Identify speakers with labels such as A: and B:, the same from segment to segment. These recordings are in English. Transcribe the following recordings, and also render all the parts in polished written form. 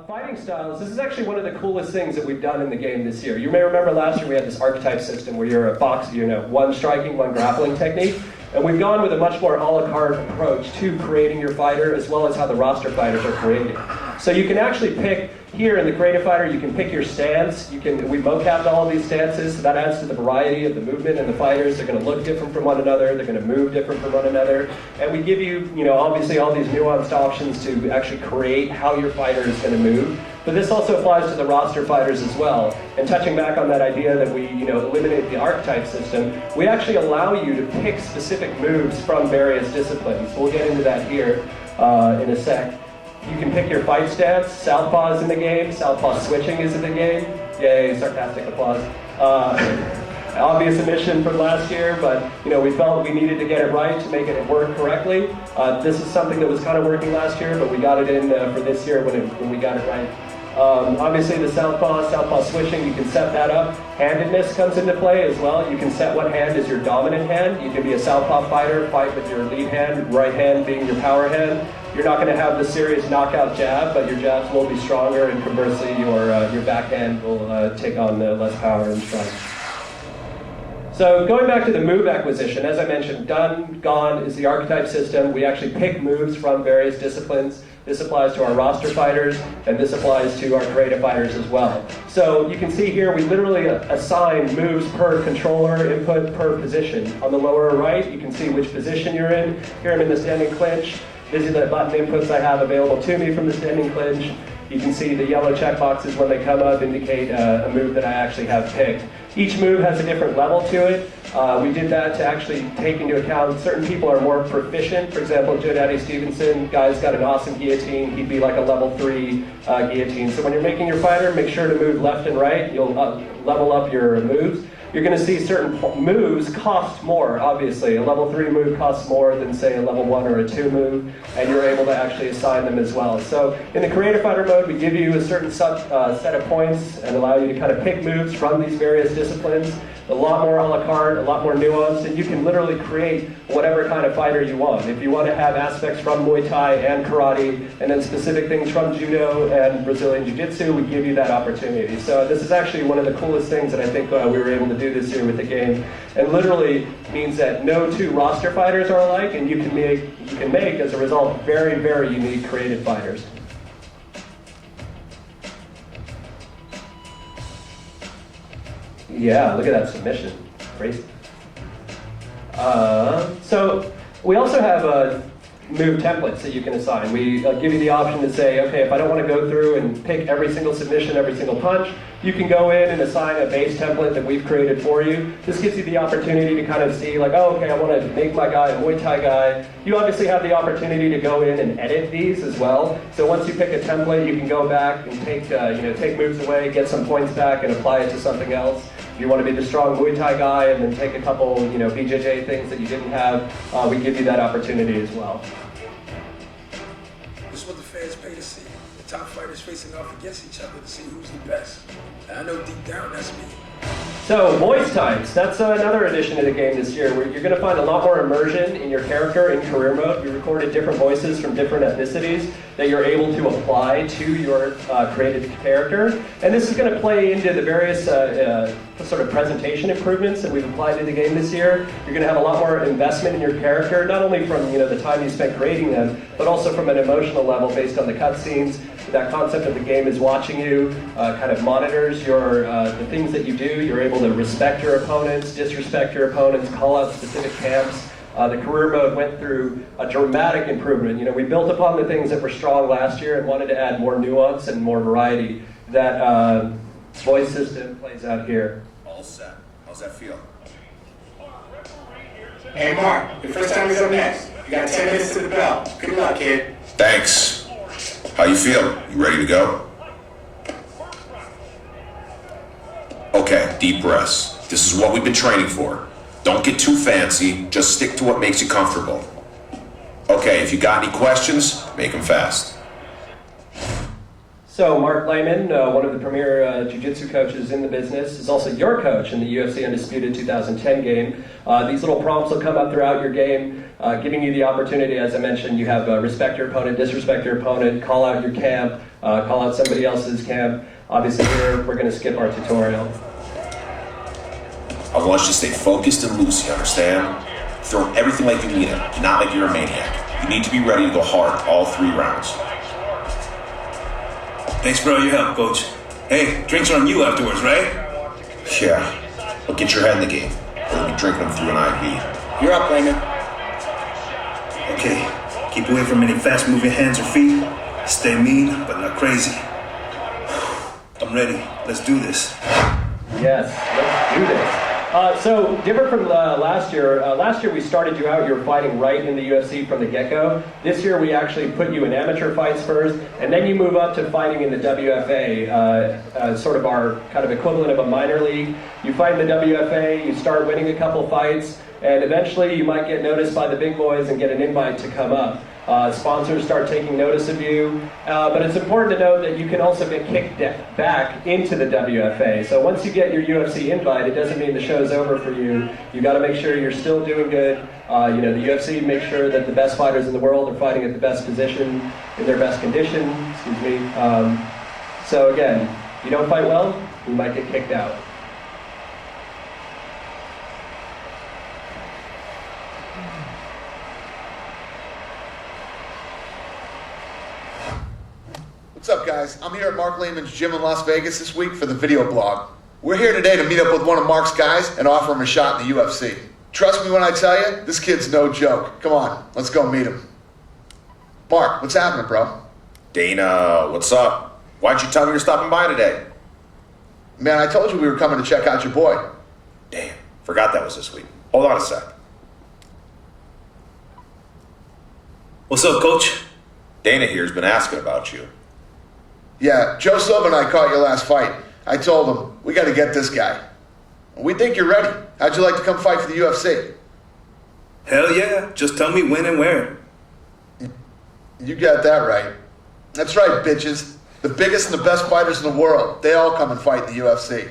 A: Fighting styles, this is actually one of the coolest things that we've done in the game this year. You may remember last year we had this archetype system where you're a boxer, one striking, one grappling technique. And we've gone with a much more a la carte approach to creating your fighter as well as how the roster fighters are created. So you can actually pick, here in the creative fighter, you can pick your stance. We mocapped all of these stances, so that adds to the variety of the movement and the fighters. They're going to look different from one another. They're going to move different from one another. And we give you, obviously all these nuanced options to actually create how your fighter is going to move. But this also applies to the roster fighters as well. And touching back on that idea that we, eliminate the archetype system, we actually allow you to pick specific moves from various disciplines. We'll get into that here in a sec. You can pick your fight stance. Southpaw is in the game. Southpaw switching is in the game. Yay, sarcastic applause. Obvious omission from last year, but we felt we needed to get it right to make it work correctly. This is something that was kind of working last year, but we got it in for this year when we got it right. Obviously the southpaw switching, you can set that up. Handedness comes into play as well. You can set what hand is your dominant hand. You can be a southpaw fighter, fight with your lead hand, right hand being your power hand. You're not going to have the serious knockout jab, but your jabs will be stronger, and conversely your backhand will take on less power and strength. So going back to the move acquisition, as I mentioned, gone is the archetype system. We actually pick moves from various disciplines. This applies to our roster fighters, and this applies to our creative fighters as well. So you can see here we literally assign moves per controller, input per position. On the lower right, you can see which position you're in. Here I'm in the standing clinch. These are the button inputs I have available to me from the standing clinch. You can see the yellow checkboxes when they come up indicate a move that I actually have picked. Each move has a different level to it. We did that to actually take into account certain people are more proficient. For example, Joe Daddy Stevenson, guy's got an awesome guillotine. He'd be like a level 3 guillotine. So when you're making your fighter, make sure to move left and right. You'll level up your moves. You're going to see certain moves cost more, obviously. A level 3 move costs more than, say, a level 1 or a 2 move, and you're able to actually assign them as well. So in the creative fighter mode, we give you a certain set of points and allow you to kind of pick moves from these various disciplines. A lot more a la carte, a lot more nuanced, and you can literally create whatever kind of fighter you want. If you want to have aspects from Muay Thai and karate, and then specific things from judo and Brazilian Jiu-Jitsu, we give you that opportunity. So this is actually one of the coolest things that I think we were able to do this year with the game, and literally means that no two roster fighters are alike, and you can make as a result very, very unique creative fighters. Yeah, look at that submission. Crazy. So we also have move templates that you can assign. We give you the option to say, okay, if I don't want to go through and pick every single submission, every single punch, you can go in and assign a base template that we've created for you. This gives you the opportunity to kind of see, like, oh, okay, I want to make my guy a Muay Thai guy. You obviously have the opportunity to go in and edit these as well. So once you pick a template, you can go back and take moves away, get some points back, and apply it to something else. If you want to be the strong Muay Thai guy and then take a couple, BJJ things that you didn't have, we give you that opportunity as well.
B: This is what the fans pay to see. The top fighters facing off against each other to see who's the best. And I know deep down that's me.
A: So, voice types. That's another addition to the game this year, where you're going to find a lot more immersion in your character in career mode. We recorded different voices from different ethnicities that you're able to apply to your created character. And this is going to play into the various sort of presentation improvements that we've applied to the game this year. You're going to have a lot more investment in your character, not only from the time you spent creating them, but also from an emotional level based on the cutscenes. That concept of the game is watching you, kind of monitors the things that you do. You're able to respect your opponents, disrespect your opponents, call out specific camps. The career mode went through a dramatic improvement. We built upon the things that were strong last year and wanted to add more nuance and more variety. That voice system plays out here.
C: All set. How's that feel?
D: Hey Mark, your first time is up next. You got 10 minutes to the bell. Good luck, kid.
C: Thanks. How you feel? You ready to go? Okay, deep breaths. This is what we've been training for. Don't get too fancy, just stick to what makes you comfortable. Okay, if you got any questions, make them fast.
A: So Mark Lehman, one of the premier jiu-jitsu coaches in the business, is also your coach in the UFC Undisputed 2010 game. These little prompts will come up throughout your game, giving you the opportunity, as I mentioned, you have respect your opponent, disrespect your opponent, call out your camp, call out somebody else's camp. Obviously here, we're going to skip our tutorial.
C: I want you to stay focused and loose, you understand? Throw everything like you mean it, not like you're a maniac. You need to be ready to go hard all 3 rounds.
E: Thanks for all your help, Coach. Hey, drinks are on you afterwards, right?
C: Yeah, but get your head in the game. We'll be drinking them through an IV.
D: You're up, Raymond.
E: Okay, keep away from any fast-moving hands or feet. Stay mean, but not crazy. I'm ready. Let's do this.
A: Yes, let's do this. So different from last year. Last year we started you out, you were fighting right in the UFC from the get-go. This year we actually put you in amateur fights first, and then you move up to fighting in the WFA, sort of our kind of equivalent of a minor league. You fight in the WFA, you start winning a couple fights, and eventually you might get noticed by the big boys and get an invite to come up. Sponsors start taking notice of you, but it's important to note that you can also get kicked back into the WFA. So once you get your UFC invite, it doesn't mean the show's over for you. You got to make sure you're still doing good. You know, the UFC makes sure that the best fighters in the world are fighting at the best position, in their best condition. Excuse me. So again, if you don't fight well, you might get kicked out.
F: What's up, guys? I'm here at Mark Lehman's gym in Las Vegas this week for the video blog. We're here today to meet up with one of Mark's guys and offer him a shot in the UFC. Trust me when I tell you, this kid's no joke. Come on, let's go meet him. Mark, what's happening, bro?
C: Dana, what's up? Why'd you tell me you're stopping by today?
F: Man, I told you we were coming to check out your boy.
C: Damn, forgot that was this week. Hold on a sec.
E: What's up, Coach?
C: Dana here's been asking about you.
F: Yeah, Joe Silva and I caught your last fight. I told him, we got to get this guy. We think you're ready. How'd you like to come fight for the UFC?
E: Hell yeah, just tell me when and where.
F: You got that right. That's right, bitches. The biggest and the best fighters in the world, they all come and fight in the UFC.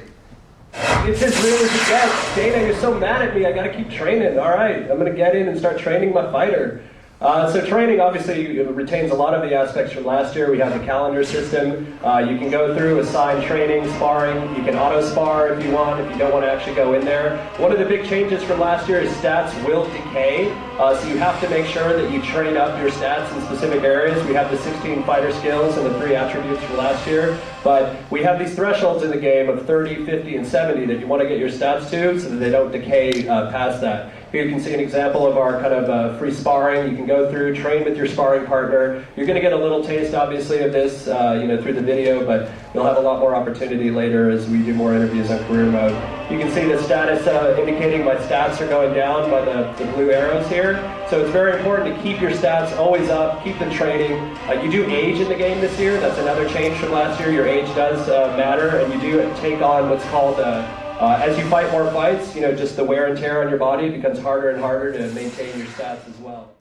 A: It's as real as it gets. Dana, you're so mad at me. I got to keep training. All right, I'm going to get in and start training my fighter. So training obviously retains a lot of the aspects from last year. We have the calendar system. You can go through, assign training, sparring. You can auto-spar if you want, if you don't want to actually go in there. One of the big changes from last year is stats will decay. So you have to make sure that you train up your stats in specific areas. We have the 16 fighter skills and the 3 attributes from last year. But we have these thresholds in the game of 30, 50, and 70 that you want to get your stats to so that they don't decay past that. Here you can see an example of our kind of free sparring. You can go through, train with your sparring partner. You're going to get a little taste, obviously, of this through the video, but you'll have a lot more opportunity later as we do more interviews on career mode. You can see the status indicating my stats are going down by the blue arrows here. So it's very important to keep your stats always up, keep them training. You do age in the game this year. That's another change from last year. Your age does matter, and you do take on what's called as you fight more fights, just the wear and tear on your body becomes harder and harder to maintain your stats as well.